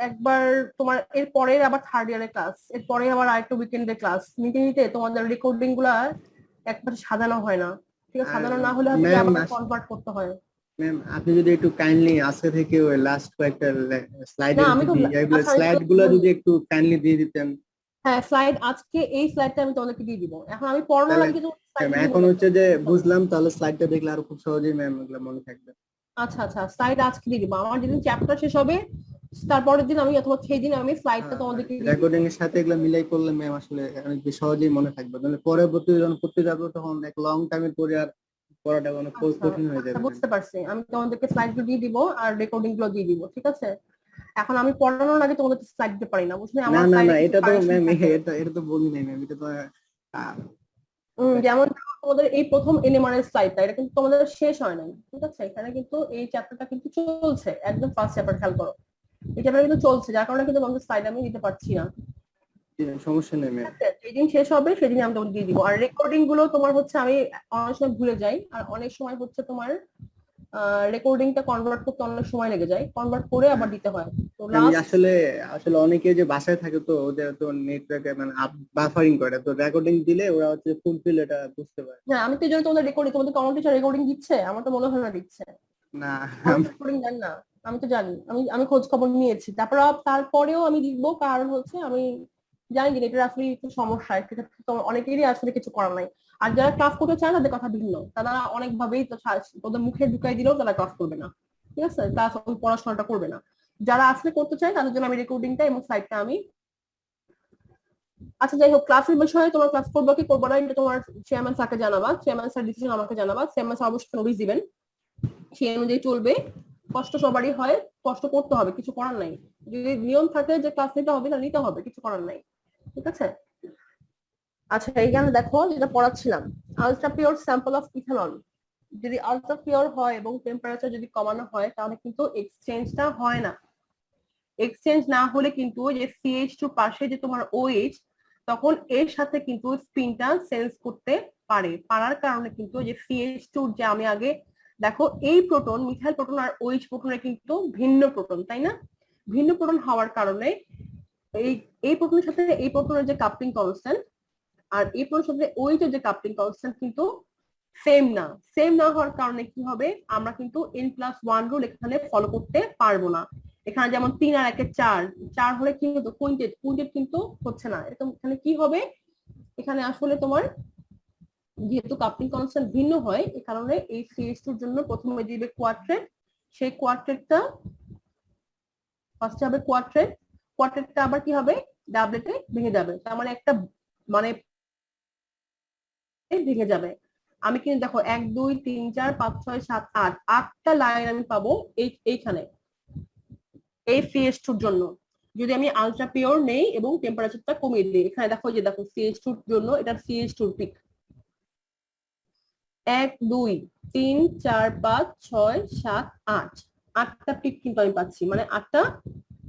একবার তোমার এর পরে আবার 3rd ইয়ারের ক্লাস, এর পরে আবার আরেকটা উইকেন্ডের ক্লাস নিতে নিতে তোমাদের রেকর্ডিং গুলা একবার সাজানো হয় না, ঠিক আছে? সাজানো না হলে হয়তো আবার কনভার্ট করতে হয়। ম্যাম আপনি যদি একটু কাইন্ডলি আজকে থেকে ওই লাস্ট কয়েকটা না, আমি তো স্লাইড গুলো যদি একটু কাইন্ডলি দিয়ে দিতেন। হ্যাঁ স্লাইড আজকে এই স্লাইডটা আমি তোমাদেরকে দিয়ে দিব। এখন আমি পড়ানোর তাহলে আগে কিন্তু slide ম্যাম দিব এখন না। হচ্ছে যে বুঝলাম, তাহলে স্লাইডটা দেখলে আরো খুব সহজেই ম্যাম এগুলো মনে থাকবে। আচ্ছা আচ্ছা, স্লাইড আজকে দিয়ে দিব। আমার যেদিন চ্যাপ্টার শেষ হবে তারপরের দিন আমি অথবা সেই দিন আমি স্লাইডটা তোমাদেরকে দিয়ে দিব। রেকর্ডিং এর সাথে এগুলো মিলাই করলে ম্যাম আসলে অনেক বেশি সহজেই মনে থাকবে, তাহলে পরবর্তী যখন করতে যাবো তখন এক লং টাইমের পরে আর পড়াটা অনেক কঠিন হয়ে যাবে। বুঝতে পারছি, আমি তোমাদেরকে স্লাইডগুলো দিয়ে দিব আর রেকর্ডিং গুলো দিয়ে দিব, ঠিক আছে? এখন আমি পড়ানোর আগে তোমাদেরকে স্লাইড দিতে পারি না, বুঝলে? না আমার না slide না, এ কিছু এটা তো correction ম্যাম থাকে। এটা তো বলি নাই ম্যাম, এটা তো আহ, যেমন তোমাদের এই প্রথম এনএমআর এর স্লাইডটা, এটা কিন্তু তোমাদের শেষ হয় নাই, ঠিক আছে? এখানে কিন্তু এই চ্যাপ্টারটা কিন্তু চলছে, একদম ফার্স্ট চ্যাপ্টার, খেয়াল করো এই চ্যাপ্টার কিন্তু চলছে, যার কারণে কিন্তু তোমাদের স্লাইড আমি দিতে পারছি না। সমস্যা নেই ম্যাম। যেদিন শেষ হবে সেদিন আমি তোমাকে দিয়ে দিব। আর রেকর্ডিং গুলো তোমার হচ্ছে আমি অনেক সময় ভুলে যাই, আর অনেক সময় হচ্ছে তোমার রেকর্ডিংটা কনভার্ট করতে অনেক সময় লেগে যায়, কনভার্ট করে আবার দিতে হয়। তো আমি লাস্ট আসলে আসলে অনেকে যে বাসায় থাকে তো ওদের তো নেটওয়ার্কে মানে বাফারিং করে, তো রেকর্ডিং দিলে ওরা হচ্ছে ফুলফিল এটা বুঝতে পারে। হ্যাঁ, আমি তো এই জন্য তোমাদের রেকর্ডিং, তোমাদের কমন টিচার রেকর্ডিং দিচ্ছে? আমার তো মনে হয় না দিচ্ছে। না রেকর্ডিং দেন না? আমি তো জানি, আমি খোঁজ খবর নিয়েছি, তারপরেও আমি দিব, কারণ হচ্ছে আমি জানি যে এটা আসলে একটু সমস্যা, সেক্ষেত্রে তো অনেকেরই আসলে কিছু করার নাই। আর যারা ক্লাস করতে চায় তাদের কথা ভিন্ন, তারা অনেক ভাবেই তো ওদের মুখে ঢুকাই দিলেও তারা ক্লাস করবে না, ঠিক আছে? ক্লাস পড়াশোনাটা করবে না। যারা আসলে করতে চায় তাদের জন্য আমি রেকর্ডিংটা এবং স্লাইডটা আমি, আচ্ছা যাই হোক, ক্লাসের বিষয়ে তোমার ক্লাস করবো কি করবো না এটা তোমার চেয়ারম্যান স্যারকে জানাবা, চেয়ারম্যান স্যার ডিসিশন আমাকে জানাবা, চেয়ারম্যান স্যার অবশ্যই নোটিশ দিবেন, সেই অনুযায়ী চলবে। কষ্ট সবারই হয়, কষ্ট করতে হবে, কিছু করার নাই। যদি নিয়ম থাকে যে ক্লাস নিতে হবে তাহলে নিতে হবে, কিছু করার নাই, ঠিক আছে? আচ্ছা এইখানে দেখো যেটা পড়াচ্ছিলাম, ultra pure sample of ethanol, যদি আলট্রা পিওর হয় এবং টেম্পারেচার যদি কমানো হয় তাহলে কিন্তু এক্সচেঞ্জটা হয় না। এক্সচেঞ্জ না হলে কিন্তু যে CH2 পাশে যে তোমার OH, তখন এর সাথে কিন্তু স্পিনটা চেঞ্জ করতে পারার কারণে কিন্তু যে CH2 যে আমি আগে দেখো এই প্রোটন, মিথাইল প্রোটন আর OH প্রোটনের কিন্তু ভিন্ন প্রোটন, তাই না? ভিন্ন প্রোটন হওয়ার কারণে এই প্রোটনের সাথে এই প্রোটনের যে কাপলিং কনস্ট্যান্ট আর এই প্রোটনের সাথে OH এর যে কাপলিং কনস্ট্যান্ট কিন্তু সেম না হওয়ার কারণে কি হবে, আমরা কিন্তু N+1 রুল এখানে ফলো করতে পারবো না। এখানে যেমন 3 আর 1 4 হলে কি হতো, কুইন্টেট কিন্তু হচ্ছে না। এরকম এখানে কি হবে, এখানে আসলে তোমার যেহেতু কাপলিং কনস্ট্যান্ট ভিন্ন হয়, এই কারণে এই CH2 এর জন্য প্রথমে দিবে কোয়াড্রেট, সেই কোয়াড্রেটটা ফার্স্টে হবে কোয়াড্রেটটা আবার কি হবে, ডাবলেটে ভেঙে যাবে, তার মানে একটা মানে ভেঙে যাবে। আমি কিন্তু দেখো 1 2 3 4 5 6 7 8 8টা লাইন আমি পাবো এইখানে এই CH2 এর জন্য, যদি আমি আলট্রা পিওর নেই এবং টেম্পারেচারটা কমিয়ে দিই। এখানে দেখো যে দেখো CH2 এর জন্য এটা CH2 পিক 1 2 3 4 5 6 7 8 8টা পিক কিন্তু আমি পাচ্ছি, মানে 8টা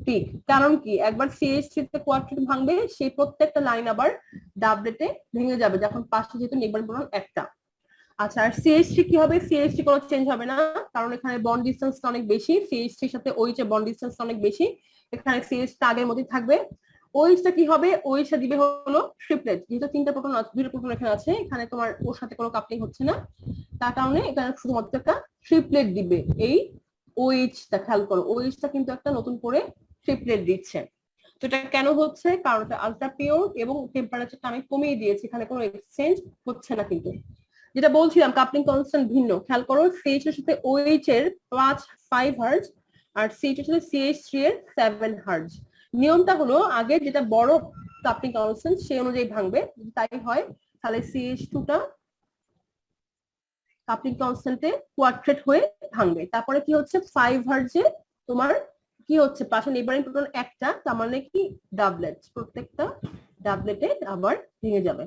পিক। কারণ কি, একবার CH3 তে কোয়াড্রেট ভাঙবে, সেই প্রত্যেকটা লাইন আবার ডাবলেটে ভেঙে যাবে যখন পাশে যেহেতু নেইবার প্রোটন একটা। আচ্ছা আর CH3 কি হবে, CH3 কোনো চেঞ্জ হবে না, কারণ এখানে বন্ড ডিসটেন্সটা অনেক বেশি, CH3 এর সাথে OH এর বন্ড ডিসটেন্সটা অনেক বেশি, এখানে CH টা আগের মতোই থাকবে। OH টা কি হবে, OH টা দিবে হলো ট্রিপলেট, যেহেতু 3টা প্রোটন আছে, 2টা প্রোটন এখানে আছে, এখানে তোমার ওর সাথে কোনো কাপলিং হচ্ছে না, তার কারণে এখানে শুধুমাত্র একটা ট্রিপলেট দিবে। এই OH টা খেয়াল করো, OH টা কিন্তু একটা নতুন করে ট্রিপলেট দিচ্ছে। তো এটা কেন হচ্ছে, কারণ এটা আলট্রা পিওর এবং টেম্পারেচারটা আমি কমিয়ে দিয়েছি, এখানে কোনো এক্সচেঞ্জ হচ্ছে না। কিন্তু যেটা বলছিলাম কাপলিং কনস্ট্যান্ট ভিন্ন, খেয়াল করো CH এর সাথে OH এর 5 হার্জ আর CH এর সাথে CH3 এর 7 হার্জ। নিয়মটা হলো আগে যেটা বড় কাপলিং কনস্ট্যান্ট সেই অনুযায়ী ভাঙবে, যদি তাই হয় তাহলে CH2 টা কাপলিং কনস্ট্যান্টে কোয়াড্রেট হয়ে ভাঙবে। তারপরে কি হচ্ছে 5 হার্জে তোমার কি হচ্ছে, পাশে নেইবারিং প্রোটন একটা, তার মানে কি ডাবলেট, প্রত্যেকটা ডাবলেটে আবার ভেঙে যাবে,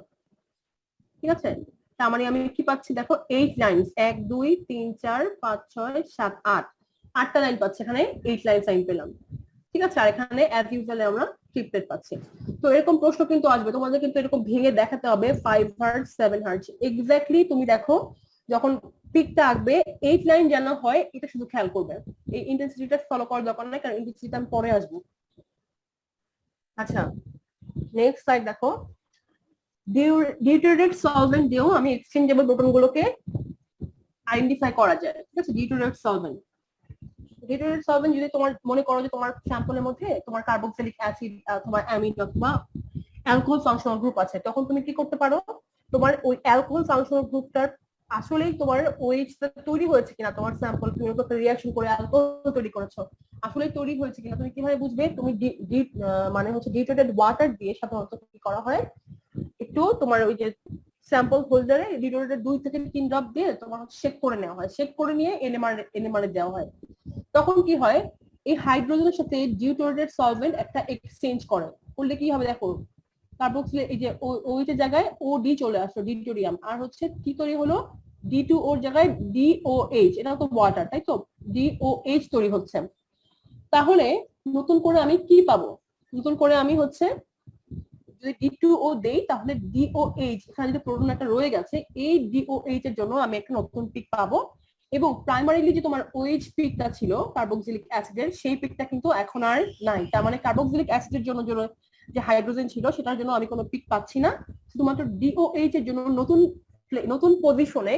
ঠিক আছে? তার মানে আমি কি পাচ্ছি দেখো 8 লাইনস, 1 2 3 4 5 6 7 8 8টা লাইন পাচ্ছি, এখানে 8 লাইন সাইন পেলাম, ঠিক আছে? আর এখানে অ্যাজ ইউজুয়ালি আমরা ট্রিপলেট পাচ্ছি। তো এরকম প্রশ্ন কিন্তু আসবে তোমাদের, কিন্তু এরকম ভেঙে দেখাতে হবে 5 হার্জ 7 হার্জ এক্স্যাক্টলি। তুমি দেখো যখন পিকটা আসবে 8 লাইন যেন হয়, এটা শুধু খেয়াল করবে, এই ইন্টেন্সিটিটা ফলো করার দরকার নাই, কারণ ইন্টেন্সিটিটা আমি পরে আসবো। আচ্ছা নেক্সট স্লাইড দেখো, ডিউটেরেট সলভেন্ট দিয়েও আমি এক্সচেঞ্জেবল প্রোটন গুলোকে আইডেন্টিফাই করা যায়, ঠিক আছে? ডিউটেরেট সলভেন্ট যদি তোমার মনে করো যে তোমার স্যাম্পলের মধ্যে তোমার কার্বক্সিলিক অ্যাসিড, তোমার অ্যামিন অথবা অ্যালকোহল ফাংশনাল গ্রুপ আছে, তখন তুমি কি করতে পারো, তোমার ওই অ্যালকোহল ফাংশনাল গ্রুপটার আসলেই তোমার ওএইচটা তৈরি হয়েছে কিনা, তোমার স্যাম্পল তুমি ওর সাথে রিঅ্যাকশন করে অ্যালকোহল তৈরি করেছো, আসলে তৈরি হয়েছে কিনা তুমি কিভাবে বুঝবে? তুমি মানে হচ্ছে ডিট্রিটেড ওয়াটার দিয়ে সাধারণত কি করা হয়, একটু তোমার ওই যে স্যাম্পল হোল্ডারে ডিট্রিটেড 2 থেকে 3 ড্রপ দিয়ে তোমার শেক করে নেওয়া হয়, শেক করে নিয়ে এনএমআর দেওয়া হয়। তখন কি হয়, এই হাইড্রোজেনের সাথে ডিউটোরেটেড সলভেন্ট একটা এক্সচেঞ্জ করে, করলে কি হবে দেখো, কার্বক্সিল এই যে ওই যে জায়গায় ওডি চলে আসলো ডিটোরিয়াম, আর হচ্ছে কি তৈরি হলো, D2 ওর জায়গায় DOH, এটা তো ওয়াটার তাই তো, DOH তৈরি হচ্ছে। তাহলে নতুন করে আমি কি পাবো, নতুন করে আমি হচ্ছে যদি D2O দেই তাহলে DOH, এখানে যদি প্রোটন একটা রয়ে গেছে, এই DOH এর জন্য আমি একটা নতুন পিক পাবো, এবং প্রাইমারিলি যে তোমার OH পিকটা ছিল কার্বক্সিলিক অ্যাসিডের, সেই পিকটা কিন্তু এখন আর নাই। তার মানে কার্বক্সিলিক অ্যাসিডের জন্য যে হাইড্রোজেন ছিল সেটার জন্য আমি কোনো পিক পাচ্ছি না, শুধুমাত্র DOH এর জন্য নতুন পজিশনে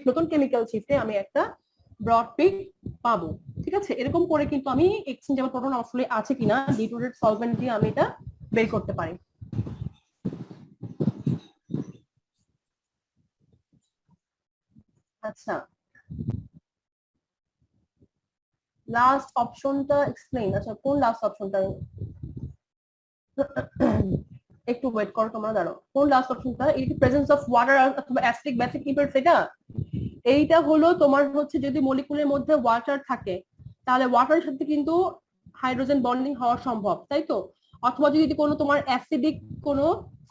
নতুন কেমিক্যাল শিফটে আমি একটা ব্রড পিক পাবো। ঠিক আছে, এরকম করে কিন্তু আমি এক্সচেঞ্জ আমার প্রোটন আসলে আছে কিনা ডিটোরেটেড সলভেন্ট দিয়ে আমি এটা বের করতে পারি। আচ্ছা, লাস্ট অপশনটা এক্সপ্লেইন, আচ্ছা কোন লাস্ট অপশনটা, একটু ওয়েট করো তোমরা, দাঁড়াও, কোন লাস্ট অপশনটা, এই যে প্রেজেন্স অফ ওয়াটার অথবা অ্যাসিডিক বেসিক ইম্পিউরিটিস, এইটা হলো তোমার হচ্ছে যদি মলিকুলের মধ্যে ওয়াটার থাকে তাহলে ওয়াটারের সাথে কিন্তু হাইড্রোজেন বন্ডিং হওয়া সম্ভব, তাই তো, অথবা যদি কোনো তোমার অ্যাসিডিক কোনো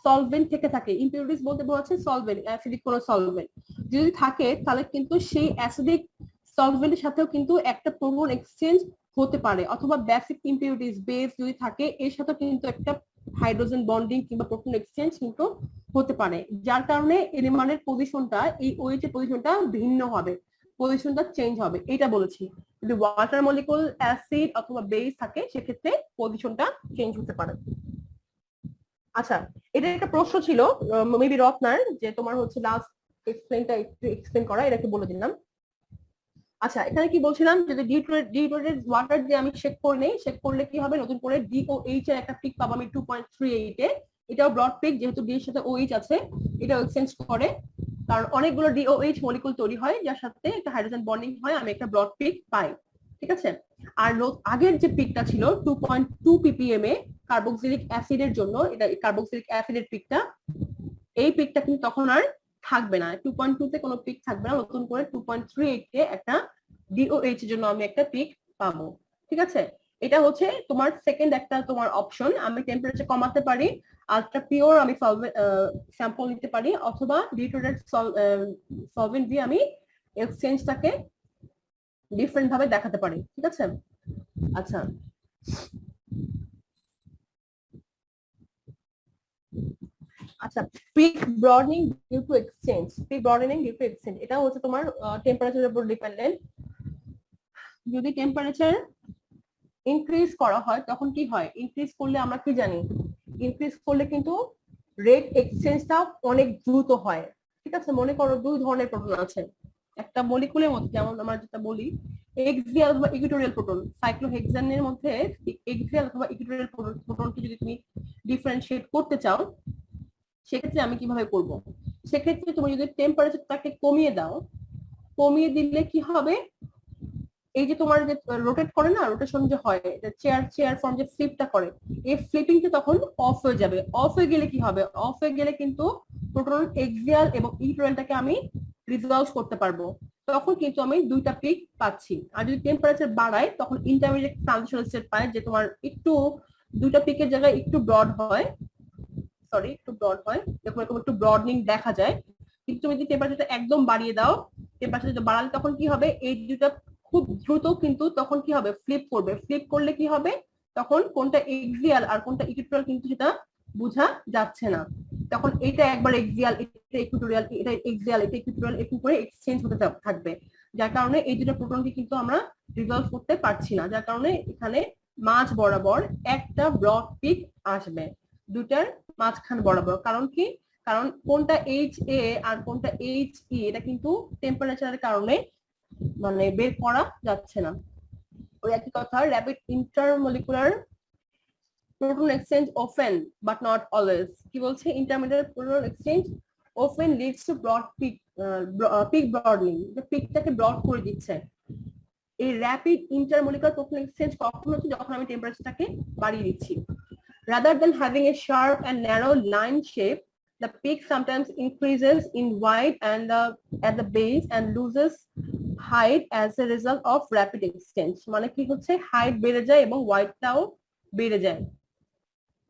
সলভেন্ট থেকে থাকে, ইম্পিউরিটিস বলতে বোঝাচ্ছে সলভেন্ট, অ্যাসিডিক কোনো সলভেন্ট যদি থাকে তাহলে কিন্তু সেই অ্যাসিডিক সলভেন্টের সাথেও কিন্তু একটা প্রোটন এক্সচেঞ্জ হতে পারে, অথবা বেসিক ইম্পিউরিটিস বেস যদি থাকে এর সাথে কিন্তু একটা হাইড্রোজেন বন্ডিং কিংবা প্রোটন এক্সচেঞ্জ কিন্তু হতে পারে, যার কারণে এলিমেন্টের পজিশনটা এই OH এর পজিশনটা ভিন্ন হবে, পজিশনটা চেঞ্জ হবে, এটা বলেছি। যদি ওয়াটার মলিকুল অ্যাসিড অথবা বেস থাকে সেক্ষেত্রে পজিশনটা চেঞ্জ হতে পারে। আচ্ছা, এটা একটা প্রশ্ন ছিল মেবি রত্নার, যে তোমার হচ্ছে লাস্ট এক্সপ্লেনটা একটু এক্সপ্লেন করা, এটা একটু বলে দিলাম। আচ্ছা, এখানে কি বলছিলাম, যদি ডিটোরেটেড ওয়াটার দিয়ে আমি শেক করে নেই, শেক করলে কি হবে, নতুন করে DOH এর একটা পিক পাবো আমি 2.38 এ, এটাও ব্রড পিক, যেহেতু D এর সাথে OH আছে এটাও এক্সচেঞ্জ করে, কারণ অনেকগুলো DOH মলিকুল তৈরি হয় যার সাথে একটা হাইড্রোজেন বন্ডিং হয়, আমি একটা ব্রড পিক পাই। ঠিক আছে, আর আগের যে পিকটা ছিল 2.2 ppm এ কার্বক্সিলিক অ্যাসিডের জন্য, এটা কার্বক্সিলিক অ্যাসিডের পিকটা, এই পিকটা কিন্তু তখন আর থাকবে না, 2.2 তে কোনো পিক থাকবে না, নতুন করে 2.38 কে একটা DOH এর জন্য আমি একটা পিক পাবো। ঠিক আছে, এটা হচ্ছে তোমার সেকেন্ড একটা তোমার অপশন, আমি টেম্পারেচার কমাতে পারি, আলট্রা পিওর আমি স্যাম্পল নিতে পারি, অথবা ডিটোরেটেড সলভেন্ট দিয়ে আমি এক্সচেঞ্জটাকে ডিফারেন্ট ভাবে দেখাতে পারি। ঠিক আছে, আচ্ছা আচ্ছা, peak broadening due to exchange, peak broadening due to exchange এটা হচ্ছে তোমার টেম্পারেচারের উপর ডিপেন্ডেন্ট। যদি টেম্পারেচার ইনক্রিজ করা হয় তখন কি হয়, ইনক্রিজ করলে আমরা কি জানি, ইনক্রিজ করলে কিন্তু রেট এক্সচেঞ্জটা অনেক দ্রুত হয়। ঠিক আছে, মনে করো দুই ধরনের প্রোটন আছে একটা মলিকুলের মধ্যে, যেমন আমরা যেটা বলি এক্সিয়াল অথবা ইকুইটোরিয়াল প্রোটন, সাইক্লোহেক্সানের মধ্যে এক্সিয়াল অথবা ইকুইটোরিয়াল প্রোটনকে যদি তুমি ডিফারেন্সিয়েট করতে চাও সেক্ষেত্রে আমি কিভাবে করব, সেক্ষেত্রে তুমি যদি টেম্পারেচারটাকে কমিয়ে দাও, কমিয়ে দিলে কি হবে, এই যে তোমার যে রোটেট করে না, রোটেশন যে হয় চেয়ার ফর্ম যে ফ্লিপটা করে, এই ফ্লিপিংটা তখন অফ হয়ে যাবে, অফ হয়ে গেলে কি হবে, অফ হয়ে গেলে কিন্তু প্রোটন এক্সিয়াল এবং ইকুইটোরিয়ালটাকে আমি রিজলভ করতে পারবো, তখন কিন্তু আমি দুইটা পিক পাচ্ছি। আর যদি টেম্পারেচার বাড়ায় তখন ইন্টারমিডিয়েট ট্রানজিশনাল স্টেট পায়, যে তোমার একটু দুইটা পিকের জায়গায় একটু ব্রড হয়, একটু ব্রড হয়, এরকম একটু ব্রডনিং দেখা যায়, কিন্তু তুমি যদি টেম্পারেচারটা একদম বাড়িয়ে দাও, টেম্পারেচার বাড়ালে তখন কি হবে, এই দুটো খুব দ্রুত কিন্তু তখন কি হবে, ফ্লিপ করবে, ফ্লিপ করলে কি হবে, তখন কোনটা এক্সিয়াল আর কোনটা ইকুইটোরিয়াল কিন্তু সেটা বোঝা যাচ্ছে না, তখন এটা একবার এক্সিয়াল, এটা ইকুইটোরিয়াল, এটা এক্সিয়াল, এটা ইকুইটোরিয়াল, এরকম করে এক্সচেঞ্জ হতে থাকবে, যার কারণে এই দুটো প্রোটনকে কিন্তু আমরা রিজলভ করতে পারছি না, যার কারণে এখানে মাঝ বরাবর একটা ব্রড পিক আসবে, দুটার মাঝখান বরাবর। কারণ কি, কারণ কোনটা HA আর কোনটা HE এটা কিন্তু টেম্পারেচারের কারণে মানে বের করা যাচ্ছে না। ওই একই কথা, rapid intermolecular proton exchange often but not always কি বলছে intermediate proton exchange often leads to broad peak broadening পিকটাকে ব্রড করে দিচ্ছে এই র্যাপিড ইন্টারমলিকুলার প্রোটন এক্সচেঞ্জ কখন হচ্ছে যখন আমি টেম্পারেচারটাকে বাড়িয়ে দিচ্ছি rather than having a sharp and narrow line shape the peak sometimes increases in width and at the base and loses height as a result of rapid exchange মানে কি হচ্ছে height বেড়ে যায় এবং ওয়াইডটাও বেড়ে যায়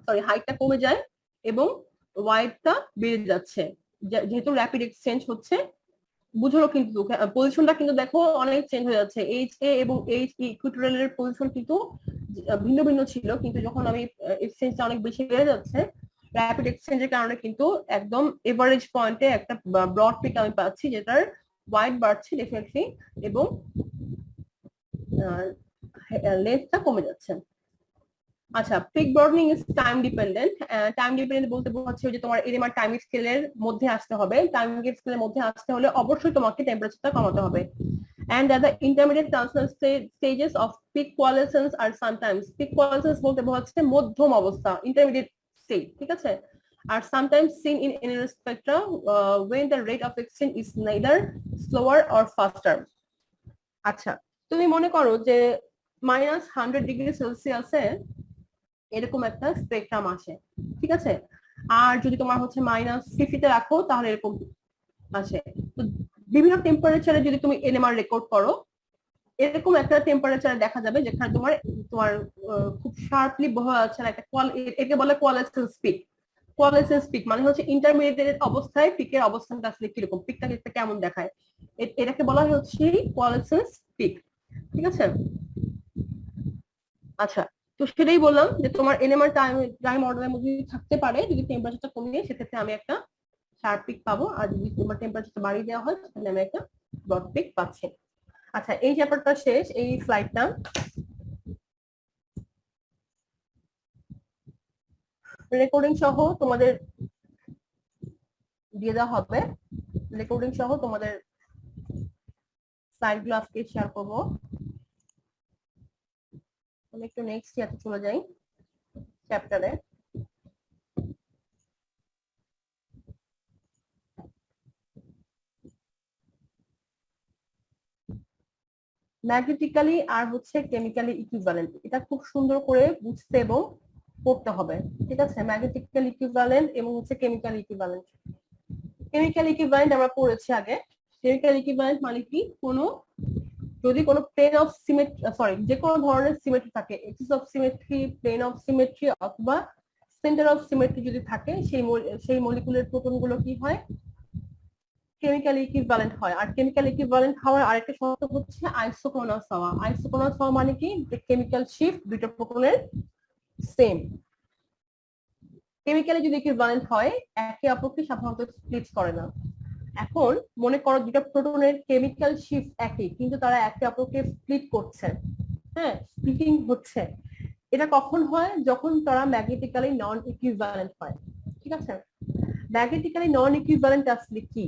সরি হাইটটা কমে যায় এবং ওয়াইডটা বেড়ে যাচ্ছে যেহেতু র্যাপিড এক্সচেঞ্জ হচ্ছে বুঝলো কিন্তু পজিশনটা কিন্তু দেখো অনেক চেঞ্জ হয়ে যাচ্ছে এইচ এ এবং এইচ ইকুইটোরিয়ালের পজিশন কিন্তু ভিন্ন ভিন্ন ছিল কিন্তু যখন আমি এক্সচেঞ্জটা অনেক বেশি বেড়ে যাচ্ছে র্যাপিড এক্সচেঞ্জের কারণে কিন্তু একদম এভারেজ পয়েন্টে একটা ব্রড পিক আমি পাচ্ছি যেটার ওয়াইড বাড়ছে ডেফিনেটলি এবং লেন্থটা কমে যাচ্ছে আচ্ছা পিক ব্রডনিং ইজ টাইম ডিপেন্ডেন্ট বলতে বোঝাচ্ছে যে তোমার এরএমআর টাইম স্কেলের মধ্যে আসতে হবে টাইম স্কেলের মধ্যে আসতে হলে অবশ্যই তোমাকে টেম্পারেচারটা কমাতে হবে and at the intermediate transitional stages of peak coalescence are sometimes peak coalescence বলতে বোঝাচ্ছে মধ্যম অবস্থা intermediate state ঠিক আছে are sometimes seen in NMR spectra when the rate of exchange is neither slower or faster আচ্ছা তুমি মনে করো যে -100°C এরকম একটা স্পেকট্রাম আসে ঠিক আছে আর যদি তোমার হচ্ছে -50 তে রাখো তাহলে এরকম আসে তো বিভিন্ন টেম্পারেচারে যদি তুমি এনএমআর রেকর্ড করো এরকম একটা টেম্পারেচারে দেখা যাবে যেখানে তোমার খুব শার্পলি বোঝা যাচ্ছে না একটা একে বলে কোয়ালেসেন্স পিক মানে হচ্ছে ইন্টারমিডিয়েট অবস্থায় পিকের অবস্থানটা আসলে কিরকম পিকটাকে কেমন দেখায় এটাকে বলা হচ্ছে কোয়ালেসেন্স পিক ঠিক আছে আচ্ছা তো সেটাই বললাম যে তোমার এনএমআর টাইম অর্ডারের মধ্যে থাকতে পারে যদি টেম্পারেচারটা কমিয়ে সেক্ষেত্রে আমি একটা শার্প পিক পাবো আর যদি তোমার টেম্পারেচারটা বাড়িয়ে দেওয়া হয় তাহলে আমি একটা ব্রড পিক পাচ্ছি আচ্ছা এই চ্যাপ্টারটা শেষ এই স্লাইডটা রেকর্ডিং সহ তোমাদের দিয়ে দেওয়া হবে রেকর্ডিং সহ তোমাদের স্লাইডগুলো আজকে শেয়ার করবো আমি একটু নেক্সট ইয়াতে চলে যাই চ্যাপ্টারে ম্যাগনেটিক্যালি আর হচ্ছে কেমিক্যালি ইকুইভ্যালেন্ট এটা খুব সুন্দর করে বুঝতে এবং পড়তে হবে ঠিক আছে ম্যাগনেটিক্যাল ইকুইভ্যালেন্ট এবং হচ্ছে কেমিক্যাল ইকুইভ্যালেন্ট আমরা পড়েছি আগে কেমিক্যাল ইকুইভ্যালেন্ট মানে কি যদি কোনো প্লেন অফ সিমেট্রি যে কোনো ধরনের সিমেট্রি থাকে axis of symmetry plane of symmetry অথবা সেন্টার অফ সিমেট্রি যদি থাকে সেই মলিকুলের প্রোটন গুলো কি হয় কেমিক্যাল ইকুইভ্যালেন্ট হয় আর কেমিক্যাল ইকুইভ্যালেন্ট হওয়ার আরেকটা শর্ত হচ্ছে আইসোক্রোনাস হওয়া মানে কি কেমিক্যাল শিফট দুইটা প্রোটনের সেম কেমিক্যালি যদি ইকুইভ্যালেন্ট হয় একে অপরকে সাধারণত স্প্লিট করে না এখন মনে করো দুটো প্রোটনের কেমিক্যাল শিফট একই কিন্তু তারা একে অপরকে স্প্লিট করছে হ্যাঁ স্প্লিটিং হচ্ছে এটা কখন হয় যখন তারা ম্যাগনেটিক্যালি নন ইকুইভ্যালেন্ট হয় ঠিক আছে ম্যাগনেটিক্যালি নন ইকুইভ্যালেন্ট আসলে কি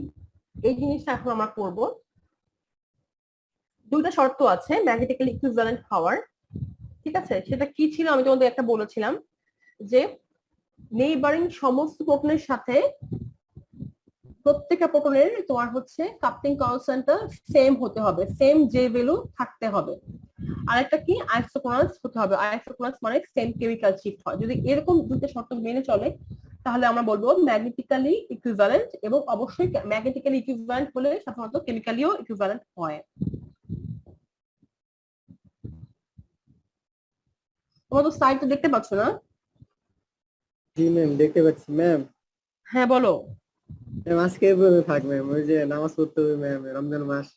এই জিনিসটা এখন আমরা করব দুইটা শর্ত আছে ম্যাগনেটিক্যালি ইকুইভ্যালেন্ট হওয়ার ঠিক আছে সেটা কি ছিল আমি তোমাদের একটা বলেছিলাম যে নেইবারিং সমস্ত প্রোটনের সাথে প্রত্যেকটা প্রোটনের তোমার হচ্ছে কাপলিং কনস্ট্যান্টটা সেম হতে হবে সেম জে ভ্যালু থাকতে হবে আর একটা কি আইসোক্রোনাস হতে হবে আইসোক্রোনাস মানে সেম কেমিক্যাল শিফট হয় যদি এরকম দুটো শর্ত মেনে চলে তাহলে আমরা বলবো ম্যাগনেটিক্যালি ইকুইভ্যালেন্ট এবং অবশ্যই ম্যাগনেটিক্যালি ইকুইভ্যালেন্ট হলে সাধারণত কেমিক্যালিও ইকুইভ্যালেন্ট হয় তোমরা তো সাইটটা দেখতে পাচ্ছ না জি ম্যাম দেখতে পাচ্ছি ম্যাম হ্যাঁ বলো ম্যাম আজকে এভাবে থাক ম্যাম ওই যে নামাজ পড়তে হবে ম্যাম রমজান মাস